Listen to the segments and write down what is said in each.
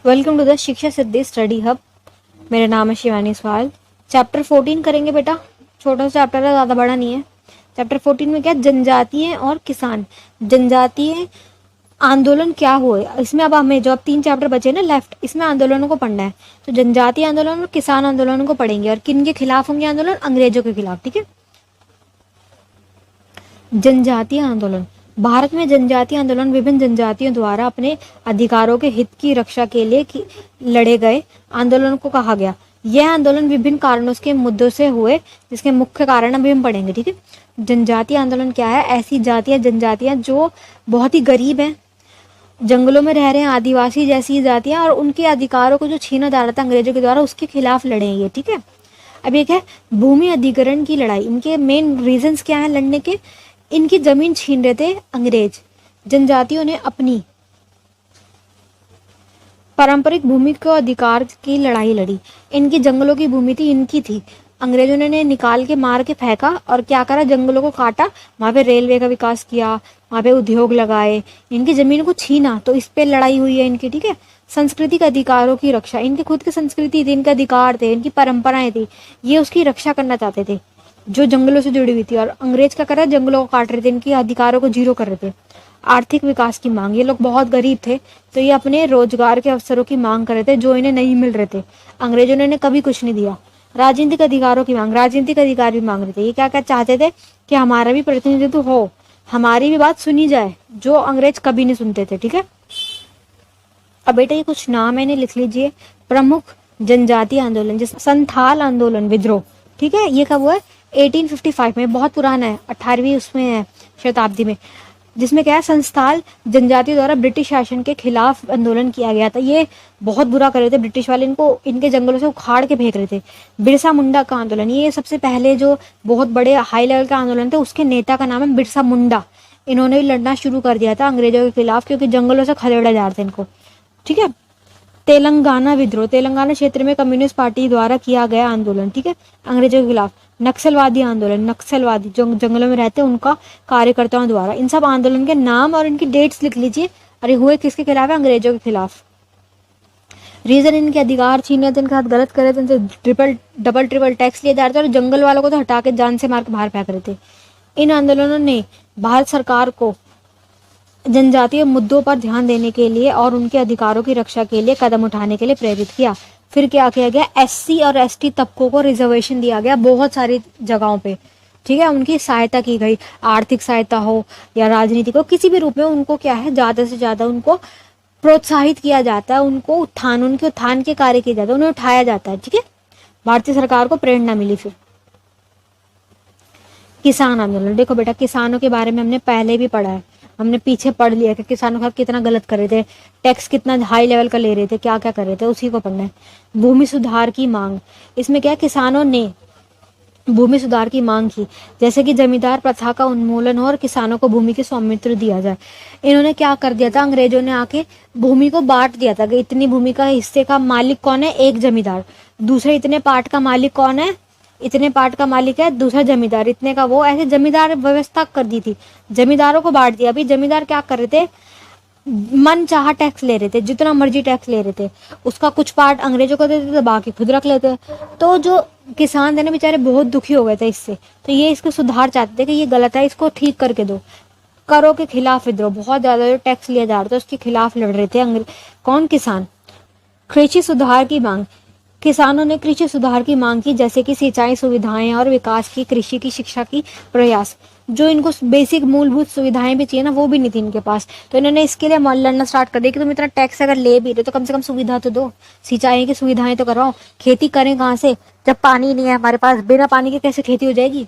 Welcome to the शिक्षा सिद्धि study hub. मेरा नाम है शिवानी सवाल। चैप्टर 14 करेंगे बेटा। छोटा सा चैप्टर है, ज़्यादा बड़ा नहीं है। चैप्टर 14 में क्या, जनजातीय और किसान। जनजातीय आंदोलन क्या हुए, इसमें अब हमें जो अब 3 चैप्टर बचे ना लेफ्ट, इसमें आंदोलनों को पढ़ना है। तो जनजातीय आंदोलन और किसान आंदोलन को पढ़ेंगे। और किन के खिलाफ होंगे आंदोलन? अंग्रेजों के खिलाफ। ठीक है। जनजातीय आंदोलन। भारत में जनजातीय आंदोलन विभिन्न जनजातियों द्वारा अपने अधिकारों के हित की रक्षा के लिए लड़े गए आंदोलन को कहा गया। यह आंदोलन विभिन्न कारणों के मुद्दों से हुए, जिसके मुख्य कारण अभी हम पढ़ेंगे। ठीक है। जनजातीय आंदोलन क्या है? ऐसी जातियां, जनजातियां जो बहुत ही गरीब हैं, जंगलों में रह रहे हैं, आदिवासी जैसी जातियां, और उनके अधिकारों को जो छीना जा रहा था अंग्रेजों के द्वारा, उसके खिलाफ लड़े हैं ये। ठीक है। अब एक है भूमि अधिग्रहण की लड़ाई। इनके मेन रीजंस क्या है लड़ने के? इनकी जमीन छीन रहे थे अंग्रेज। जनजातियों ने अपनी पारंपरिक भूमि को अधिकार की लड़ाई लड़ी। इनकी जंगलों की भूमि थी, इनकी थी। अंग्रेजों ने निकाल के मार के फेंका और क्या करा, जंगलों को काटा, वहां पे रेलवे का विकास किया, वहां पे उद्योग लगाए, इनकी जमीन को छीना। तो इस पे लड़ाई हुई है इनकी। ठीक है। सांस्कृतिक अधिकारों की रक्षा। इनकी खुद की संस्कृति थी, इनके अधिकार थे, इनकी परंपराएं थी, ये उसकी रक्षा करना चाहते थे जो जंगलों से जुड़ी हुई थी। और अंग्रेज क्या कर रहे, जंगलों को काट रहे थे, इनके अधिकारों को जीरो कर रहे थे। आर्थिक विकास की मांग। ये लोग बहुत गरीब थे, तो ये अपने रोजगार के अवसरों की मांग कर रहे थे जो इन्हें नहीं मिल रहे थे। अंग्रेजों ने इन्हें कभी कुछ नहीं दिया। राजनीतिक अधिकारों की मांग। राजनीतिक अधिकार भी मांग रहे थे। ये क्या क्या चाहते थे कि हमारा भी प्रतिनिधित्व हो, हमारी भी बात सुनी जाए, जो अंग्रेज कभी नहीं सुनते थे। ठीक है। अब बेटा ये कुछ नाम है, इन्हें लिख लीजिए। प्रमुख जनजातीय आंदोलन, जैसे संथाल आंदोलन, विद्रोह। ठीक है। ये कब हुआ है? 1855 में, बहुत पुराना है, 18वीं उसमें है शताब्दी में। जिसमें क्या है, संस्थाल जनजातियों द्वारा ब्रिटिश शासन के खिलाफ आंदोलन किया गया था। ये बहुत बुरा कर रहे थे ब्रिटिश वाले, इनको इनके जंगलों से उखाड़ के फेंक रहे थे। बिरसा मुंडा का आंदोलन, ये सबसे पहले जो बहुत बड़े हाई लेवल का आंदोलन थे, उसके नेता का नाम है बिरसा मुंडा। इन्होंने लड़ना शुरू कर दिया था अंग्रेजों के खिलाफ, क्योंकि जंगलों से खदेड़ा जा रहे थे इनको। ठीक है। तेलंगाना विद्रोह। तेलंगाना क्षेत्र में कम्युनिस्ट पार्टी द्वारा किया गया आंदोलन। ठीक है। अंग्रेजों के खिलाफ। नक्सलवादी आंदोलन। नक्सलवादी जो जंगलों में रहते हैं उनका कार्यकर्ताओं द्वारा। इन सब आंदोलन के नाम और इनकी डेट्स लिख लीजिए। और ये हुए किसके खिलाफ है? अंग्रेजों के खिलाफ। रीजन, इनके अधिकार छीने थे, इनके साथ गलत करे थे, इनसे डबल ट्रिपल टैक्स लिए जा रहे थे, और जंगल वालों को तो हटा के जान से मार के बाहर फेंक रहे थे। इन आंदोलनों ने भारत सरकार को जनजातीय मुद्दों पर ध्यान देने के लिए और उनके अधिकारों की रक्षा के लिए कदम उठाने के लिए प्रेरित किया। फिर क्या किया गया, एससी और एसटी तबकों को रिजर्वेशन दिया गया बहुत सारी जगहों पे। ठीक है। उनकी सहायता की गई, आर्थिक सहायता हो या राजनीतिक हो, किसी भी रूप में उनको क्या है, ज्यादा से ज्यादा उनको प्रोत्साहित किया जाता है, उनको उत्थान, उनके उत्थान के कार्य किए जाते हैं, उन्हें उठाया जाता है। ठीक है। भारतीय सरकार को प्रेरणा मिली। फिर किसान आंदोलन। देखो बेटा, किसानों के बारे में हमने पहले भी पढ़ा है, हमने पीछे पढ़ लिया कि किसानों का कितना गलत कर रहे थे, टैक्स कितना हाई लेवल का ले रहे थे, क्या क्या कर रहे थे, उसी को पढ़ना है। भूमि सुधार की मांग। इसमें क्या, किसानों ने भूमि सुधार की मांग की, जैसे कि जमींदार प्रथा का उन्मूलन हो और किसानों को भूमि के स्वामित्व दिया जाए। इन्होंने क्या कर दिया था, अंग्रेजों ने आके भूमि को बांट दिया था कि इतनी भूमि का हिस्से का मालिक कौन है, एक जमींदार। दूसरे इतने पार्ट का मालिक कौन है, इतने पार्ट का मालिक है दूसरा जमींदार, इतने का वो, ऐसे जमींदार व्यवस्था कर दी थी, जमींदारों को बांट दिया। अभी जमींदार क्या कर रहे थे, मन चाहा टैक्स ले रहे थे, जितना मर्जी टैक्स ले रहे थे, उसका कुछ पार्ट अंग्रेजों को देते थे, बाकी खुद रख लेते। तो जो किसान थे ना बेचारे, बहुत दुखी हो गए थे इससे। तो ये इसको सुधार चाहते थे कि ये गलत है, इसको ठीक करके दो। करों के खिलाफ विद्रोह। बहुत ज्यादा जो टैक्स लिया जा रहा था उसके खिलाफ लड़ रहे थे कौन, किसान। कृषि सुधार की मांग। किसानों ने कृषि सुधार की मांग की, जैसे कि सिंचाई सुविधाएं और विकास की, कृषि की शिक्षा की प्रयास। जो इनको बेसिक मूलभूत सुविधाएं भी चाहिए ना, वो भी नहीं थी इनके पास। तो इन्होंने इसके लिए लड़ना स्टार्ट कर दिया कि तुम इतना टैक्स अगर ले भी रहे तो कम से कम सुविधा तो दो, सिंचाई की सुविधाएं तो करवाओ। खेती करें कहाँ से जब पानी नहीं है हमारे पास, बिना पानी के कैसे खेती हो जाएगी।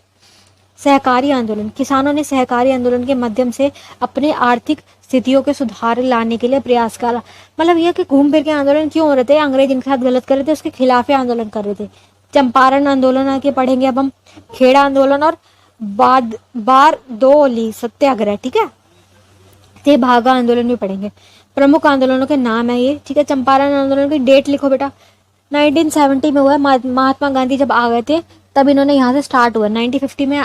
सहकारी आंदोलन। किसानों ने सहकारी आंदोलन के माध्यम से अपने आर्थिक स्थितियों के सुधार लाने के लिए प्रयास करा। मतलब यह कि घूम फिर के आंदोलन क्यों हो रहे थे, अंग्रेज इनके साथ गलत कर रहे थे, उसके खिलाफ आंदोलन कर रहे थे। चंपारण आंदोलन आके पढ़ेंगे अब हम, खेड़ा आंदोलन और बारदोली सत्याग्रह। ठीक है। ते भागा आंदोलन भी पढ़ेंगे। प्रमुख आंदोलनों के नाम है ये। ठीक है। चंपारण आंदोलन की डेट लिखो बेटा, 1970 में हुआ है। महात्मा गांधी जब आ गए थे तब इन्होंने यहाँ से स्टार्ट हुआ। 1950 में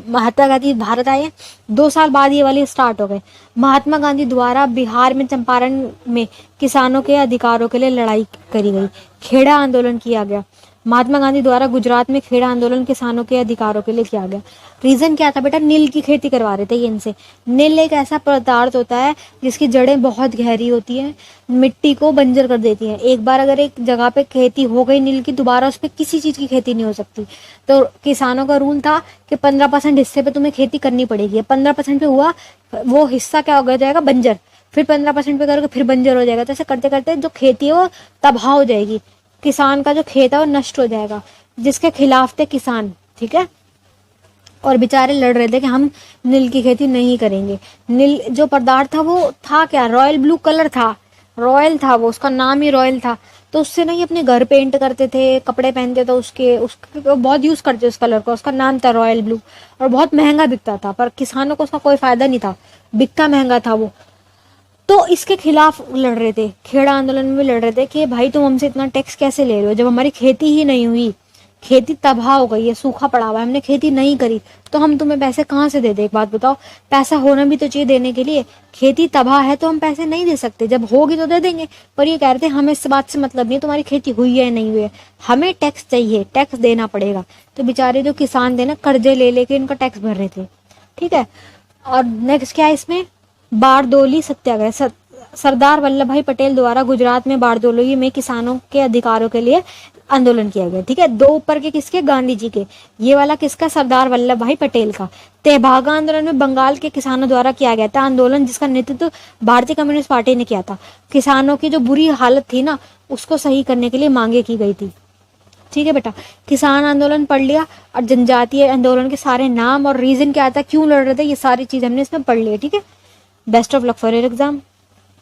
महात्मा गांधी भारत आए, 2 साल बाद ये वाली स्टार्ट हो गए। महात्मा गांधी द्वारा बिहार में चंपारण में किसानों के अधिकारों के लिए लड़ाई करी गई, खेड़ा आंदोलन किया गया। महात्मा गांधी द्वारा गुजरात में खेड़ा आंदोलन किसानों के अधिकारों के लिए किया गया। रीजन क्या था बेटा? नील की खेती करवा रहे थे ये इनसे। नील एक ऐसा पदार्थ होता है जिसकी जड़ें बहुत गहरी होती हैं, मिट्टी को बंजर कर देती हैं। एक बार अगर एक जगह पे खेती हो गई नील की, दोबारा उस पर किसी चीज की खेती नहीं हो सकती। तो किसानों का रूल था कि 15% हिस्से पे तुम्हें खेती करनी पड़ेगी। 15% पे हुआ, वो हिस्सा क्या हो जाएगा? बंजर। फिर 15% पे करोगे, फिर बंजर हो जाएगा। तो ऐसे करते करते जो खेती है वो तबाह हो जाएगी, किसान का जो खेत है वो नष्ट हो जाएगा। जिसके खिलाफ थे किसान, ठीक है। और बेचारे लड़ रहे थे कि हम नील की खेती नहीं करेंगे। नील जो पदार्थ था वो था क्या? रॉयल ब्लू कलर था, रॉयल था वो, उसका नाम ही रॉयल था। तो उससे नहीं अपने घर पेंट करते थे, कपड़े पहनते थे उसके बहुत यूज करते उस कलर का। उसका नाम था रॉयल ब्लू और बहुत महंगा बिकता था, पर किसानों को उसका कोई फायदा नहीं था, बिकता महंगा था वो। तो इसके खिलाफ लड़ रहे थे, खेड़ा आंदोलन में भी लड़ रहे थे कि भाई तुम हमसे इतना टैक्स कैसे ले रहे हो, जब हमारी खेती ही नहीं हुई, खेती तबाह हो गई है, सूखा पड़ा हुआ है, हमने खेती नहीं करी, तो हम तुम्हें पैसे कहाँ से दे दे? एक बात बताओ, पैसा होना भी तो चाहिए देने के लिए। खेती तबाह है तो हम पैसे नहीं दे सकते, जब होगी तो दे देंगे। पर ये कह रहे थे हमें इस बात से मतलब नहीं, तुम्हारी खेती हुई है नहीं हुई है, हमें टैक्स चाहिए, टैक्स देना पड़ेगा। तो बेचारे जो किसान थे ना, कर्जे ले लेके इनका टैक्स भर रहे थे, ठीक है। और नेक्स्ट क्या है इसमें? बारदोली सत्याग्रह। सरदार वल्लभ भाई पटेल द्वारा गुजरात में बारदोली में किसानों के अधिकारों के लिए आंदोलन किया गया, ठीक है। 2 ऊपर के किसके? गांधी जी के। ये वाला किसका? सरदार वल्लभ भाई पटेल का। तेभागा आंदोलन में बंगाल के किसानों द्वारा किया गया था आंदोलन, जिसका नेतृत्व भारतीय कम्युनिस्ट पार्टी ने किया था। किसानों की जो बुरी हालत थी ना, उसको सही करने के लिए मांगे की गई थी, ठीक है बेटा। किसान आंदोलन पढ़ लिया और जनजातीय आंदोलन के सारे नाम और रीजन क्या था, क्यों लड़ रहे थे, ये सारी चीज हमने इसमें पढ़ लिया, ठीक है। Best of luck for your exam.